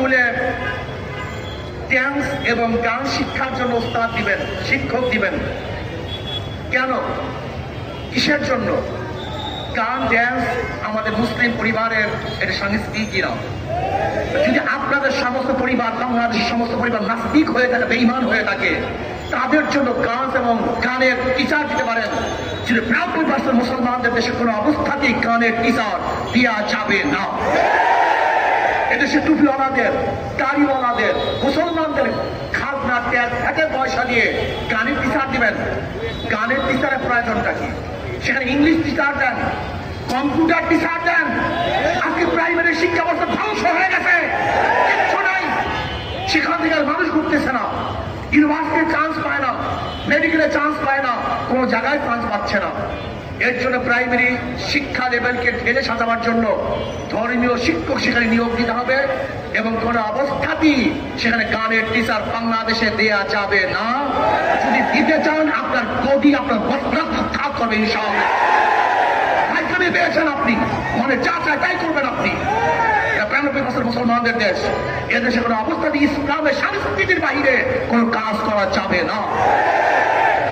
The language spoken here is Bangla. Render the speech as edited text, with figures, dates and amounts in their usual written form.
স্কুলে ড্যান্স এবং গান শিক্ষার জন্য উস্তাদ দিবেন, শিক্ষক দিবেন। কেন, কিসের জন্য? গান ড্যান্স আমাদের মুসলিম পরিবারের এটা সংস্কৃতি না। যদি আপনাদের সমস্ত পরিবার, বাংলাদেশের সমস্ত পরিবার নাস্তিক হয়ে থাকে, বেঈমান হয়ে থাকে, তাদের জন্য গান এবং গানের টিচার দিতে পারেন। যদি 90% মুসলমানদের দেশে কোনো অবস্থাতেই গানের টিচার দেওয়া যাবে না। এদেশে টুপিওয়ালাদের, দাড়িওয়ালাদের, মুসলমানদের খাজনা ট্যাক্স থেকে পয়সা দিয়ে গানের টিচার দিবেন। গানের টিচারের প্রয়োজনটা কি? সেখানে ইংলিশ টিচার দেন, কম্পিউটার টিচার দেন। আজকে প্রাইমারি শিক্ষা ব্যবস্থা ধ্বংস হয়ে গেছে, কিচ্ছু নাই। সেখান থেকে মানুষ ঘুরতেছে না, ইউনিভার্সিটির চান্স পায় না, মেডিকেলে চান্স পায় না, কোনো জায়গায় চান্স পাচ্ছে না। এর জন্য প্রাইমারি শিক্ষা লেভেলকে ঢেলে সাজাবার জন্য ধর্মীয় শিক্ষক সেখানে নিয়োগ দিতে হবে এবং কোনো অবস্থাতেই সেখানে গানের টিচার বাংলাদেশে দেয়া যাবে না। যদি দিতে চান আপনার গদি, আপনার বস্ত্রাঘাত করবে ইনশাআল্লাহ। ভাইকামি পেয়েছেন আপনি, মনে যা চায় তাই করবেন আপনি। 95% মুসলমানদের দেশ, এদেশে কোনো অবস্থাতেই ইসলামের সংস্কৃতির বাহিরে কোনো কাজ করা যাবে না।